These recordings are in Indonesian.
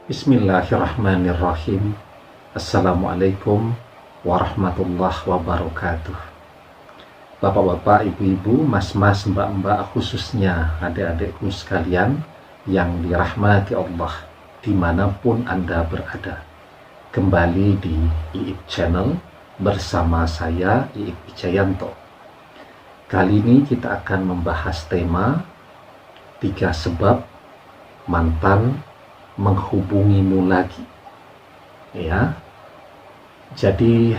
Bismillahirrahmanirrahim. Assalamualaikum warahmatullahi wabarakatuh. Bapak-bapak, ibu-ibu, mas-mas, mbak-mbak, khususnya adik-adikku sekalian yang dirahmati Allah dimanapun Anda berada. Kembali di IIP Channel bersama saya, IIP Wijayanto. Kali ini kita akan membahas tema 3 sebab mantan menghubungimu lagi. Ya, jadi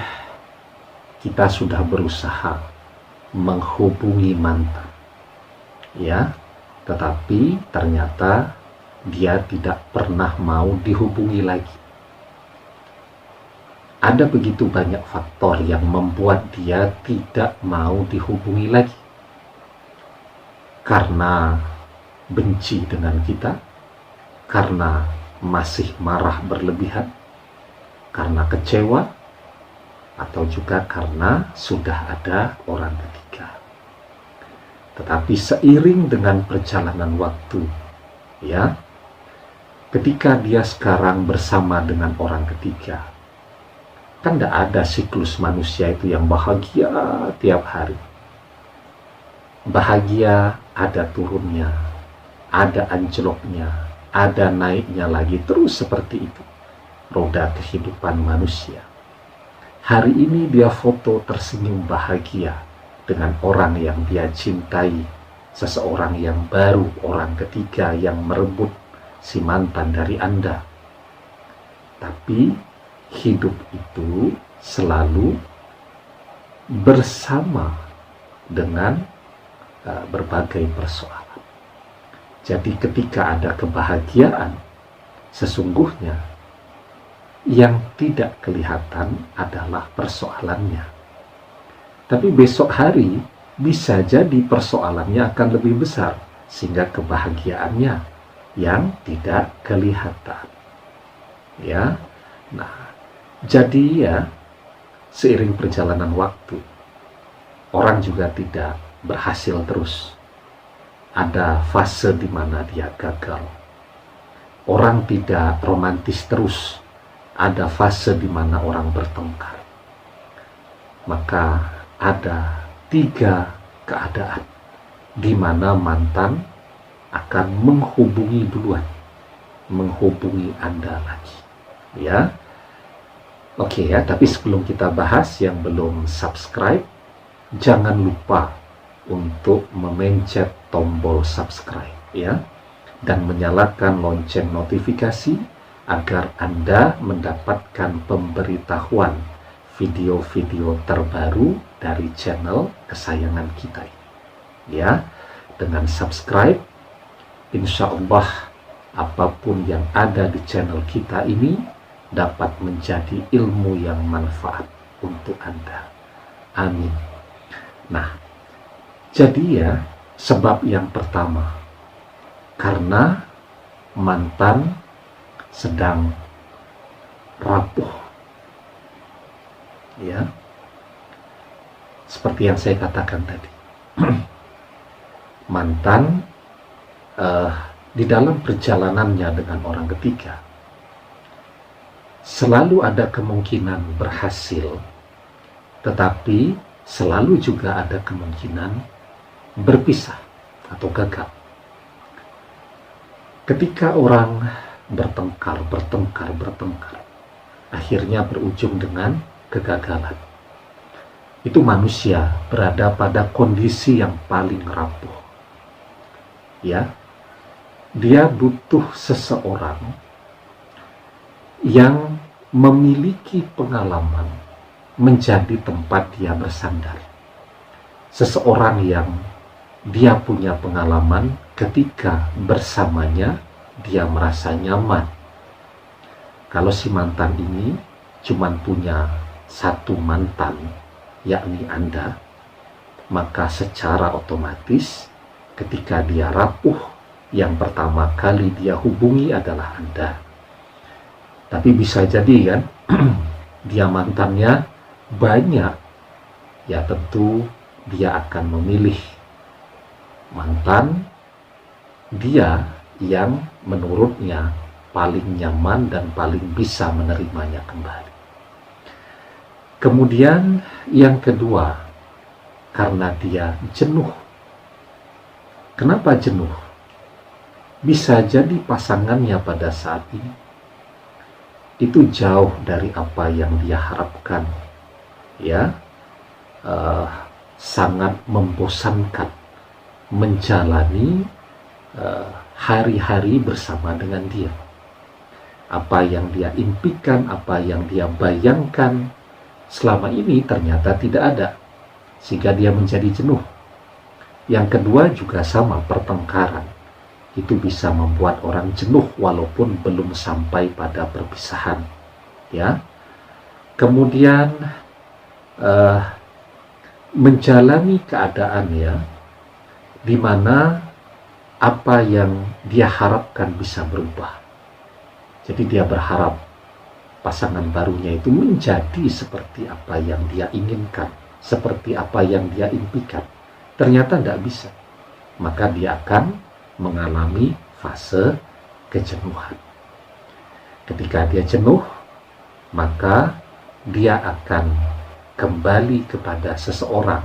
kita sudah berusaha menghubungi mantan, ya, tetapi ternyata dia tidak pernah mau dihubungi lagi. Ada begitu banyak faktor yang membuat dia tidak mau dihubungi lagi. Karena benci dengan kita, karena masih marah berlebihan, karena kecewa, atau juga karena sudah ada orang ketiga. Tetapi seiring dengan perjalanan waktu, ya, ketika dia sekarang bersama dengan orang ketiga, kan tidak ada siklus manusia itu yang bahagia tiap hari. Bahagia ada turunnya, ada anjloknya, ada naiknya lagi, terus seperti itu roda kehidupan manusia. Hari ini dia foto tersenyum bahagia dengan orang yang dia cintai, seseorang yang baru, orang ketiga yang merebut si mantan dari Anda. Tapi hidup itu selalu bersama dengan berbagai persoalan. Jadi ketika ada kebahagiaan, sesungguhnya yang tidak kelihatan adalah persoalannya. Tapi besok hari bisa jadi persoalannya akan lebih besar, sehingga kebahagiaannya yang tidak kelihatan. Ya, nah, jadi ya, seiring perjalanan waktu, orang juga tidak berhasil terus. Ada fase di mana dia gagal. Orang tidak romantis terus. Ada fase di mana orang bertengkar. Maka ada 3 keadaan di mana mantan akan menghubungi duluan, menghubungi Anda lagi. Ya, oke ya. Tapi sebelum kita bahas, yang belum subscribe, jangan lupa untuk memencet tombol subscribe, ya, dan menyalakan lonceng notifikasi agar Anda mendapatkan pemberitahuan video-video terbaru dari channel kesayangan kita ini. Ya, dengan subscribe, insya Allah apapun yang ada di channel kita ini dapat menjadi ilmu yang manfaat untuk Anda. Amin. Nah, jadi ya, sebab yang pertama, karena mantan sedang rapuh. Ya, seperti yang saya katakan tadi. Mantan di dalam perjalanannya dengan orang ketiga selalu ada kemungkinan berhasil, tetapi selalu juga ada kemungkinan berpisah atau gagal. Ketika orang bertengkar, akhirnya berujung dengan kegagalan. Itu manusia berada pada kondisi yang paling rapuh. Ya, dia butuh seseorang yang memiliki pengalaman menjadi tempat dia bersandar. Seseorang yang dia punya pengalaman ketika bersamanya dia merasa nyaman. Kalau si mantan ini cuma punya satu mantan, yakni Anda, maka secara otomatis ketika dia rapuh, yang pertama kali dia hubungi adalah Anda. Tapi bisa jadi kan dia mantannya banyak, ya tentu dia akan memilih mantan dia yang menurutnya paling nyaman dan paling bisa menerimanya kembali. Kemudian yang kedua, karena dia jenuh. Kenapa jenuh? Bisa jadi pasangannya pada saat ini itu jauh dari apa yang dia harapkan, ya, sangat membosankan menjalani hari-hari bersama dengan dia. Apa yang dia impikan, apa yang dia bayangkan selama ini ternyata tidak ada, sehingga dia menjadi jenuh. Yang kedua juga sama, pertengkaran. Itu bisa membuat orang jenuh walaupun belum sampai pada perpisahan, ya. Kemudian menjalani keadaan, ya, di mana apa yang dia harapkan bisa berubah. Jadi dia berharap pasangan barunya itu menjadi seperti apa yang dia inginkan, seperti apa yang dia impikan. Ternyata tidak bisa. Maka dia akan mengalami fase kejenuhan. Ketika dia jenuh, maka dia akan kembali kepada seseorang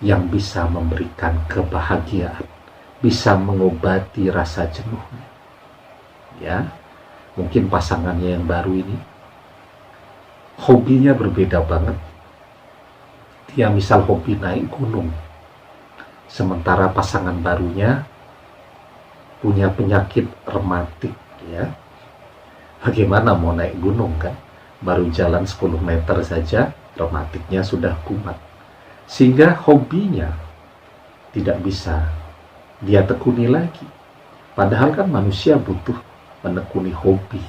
yang bisa memberikan kebahagiaan, bisa mengobati rasa jenuhnya. Ya, mungkin pasangannya yang baru ini hobinya berbeda banget. Dia misal hobi naik gunung, sementara pasangan barunya punya penyakit rematik, ya. Bagaimana mau naik gunung, kan? Baru jalan 10 meter saja rematiknya sudah kumat. Sehingga hobinya tidak bisa dia tekuni lagi. Padahal kan manusia butuh menekuni hobi.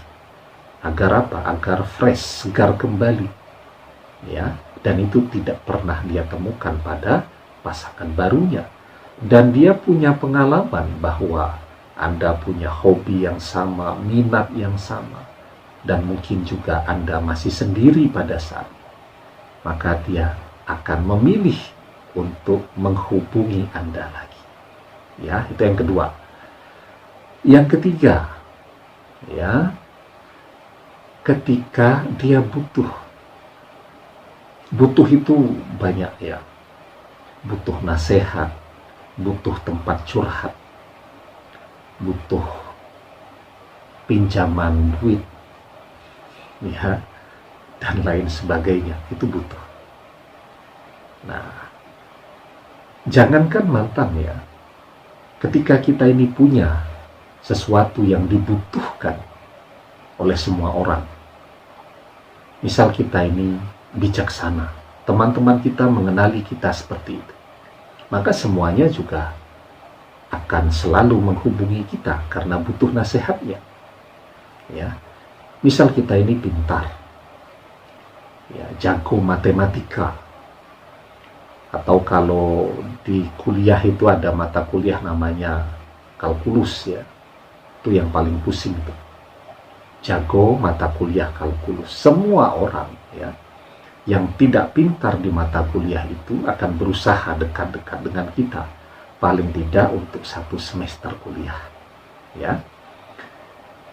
Agar apa? Agar fresh, segar kembali. Ya, dan itu tidak pernah dia temukan pada pasangan barunya. Dan dia punya pengalaman bahwa Anda punya hobi yang sama, minat yang sama, dan mungkin juga Anda masih sendiri pada saat itu. Maka dia akan memilih untuk menghubungi Anda lagi. Ya, itu yang kedua. Yang ketiga, ya, ketika dia butuh itu banyak, ya. Butuh nasihat, butuh tempat curhat, butuh pinjaman duit, ya, dan lain sebagainya. Itu butuh. Nah, jangankan mantan, ya, ketika kita ini punya sesuatu yang dibutuhkan oleh semua orang, misal kita ini bijaksana, teman-teman kita mengenali kita seperti itu, maka semuanya juga akan selalu menghubungi kita karena butuh nasihatnya. Ya, misal kita ini pintar, ya, jago matematika, atau kalau di kuliah itu ada mata kuliah namanya kalkulus, ya, itu yang paling pusing itu. Jago mata kuliah kalkulus. Semua orang, ya, yang tidak pintar di mata kuliah itu akan berusaha dekat-dekat dengan kita, paling tidak untuk 1 semester kuliah, ya.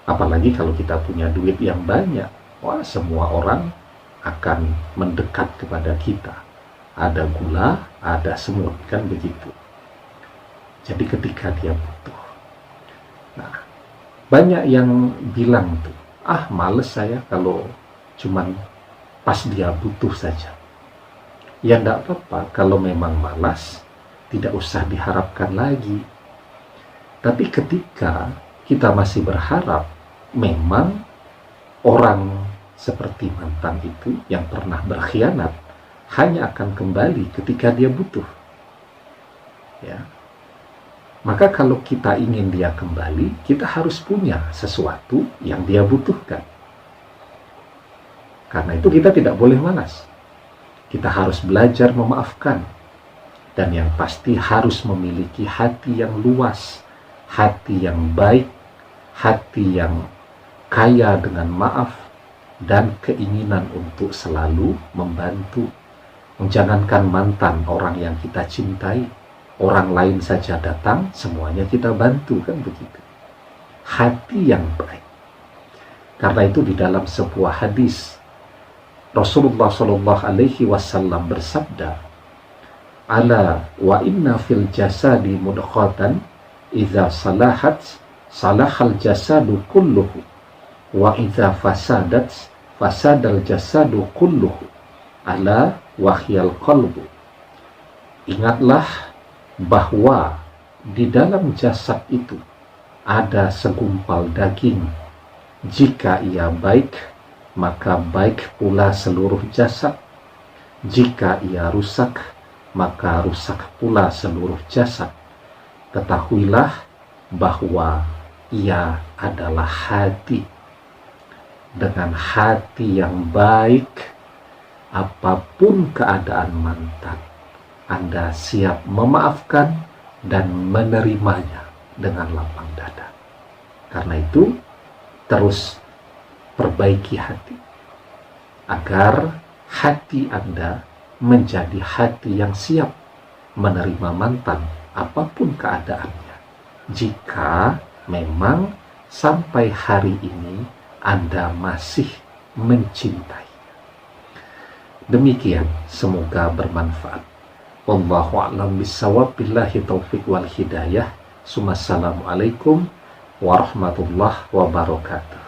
Apalagi kalau kita punya duit yang banyak, wah, semua orang akan mendekat kepada kita. Ada gula, ada semut, kan begitu. Jadi ketika dia butuh, nah, banyak yang bilang tuh, ah, males saya kalau cuman pas dia butuh saja. Ya, enggak apa-apa kalau memang malas, tidak usah diharapkan lagi. Tapi ketika kita masih berharap, memang orang seperti mantan itu yang pernah berkhianat hanya akan kembali ketika dia butuh. Ya. Maka kalau kita ingin dia kembali, kita harus punya sesuatu yang dia butuhkan. Karena itu kita tidak boleh malas. Kita harus belajar memaafkan. Dan yang pasti harus memiliki hati yang luas, hati yang baik, hati yang kaya dengan maaf, dan keinginan untuk selalu membantu. Jangankan mantan, orang yang kita cintai, orang lain saja datang, semuanya kita bantu, kan begitu. hati yang baik. Karena itu di dalam sebuah hadis Rasulullah Shallallahu Alaihi Wasallam bersabda, "Ala wa inna fil jasadi mudghatan, idza salahat salahal jasadu kulluhu, wa idza fasadat fasadal jasadu kulluhu, ala wahyal qalbu." Ingatlah bahwa di dalam jasad itu ada segumpal daging. Jika ia baik, maka baik pula seluruh jasad. Jika ia rusak, maka rusak pula seluruh jasad. Ketahuilah bahwa ia adalah hati. Dengan hati yang baik, apapun keadaan mantan, Anda siap memaafkan dan menerimanya dengan lapang dada. Karena itu, terus perbaiki hati agar hati Anda menjadi hati yang siap menerima mantan apapun keadaannya. Jika memang sampai hari ini Anda masih mencintai. Demikian, semoga bermanfaat. Wallahu a'lam bishawab, billahi taufiq wal hidayah. Assalamualaikum warahmatullahi wabarakatuh.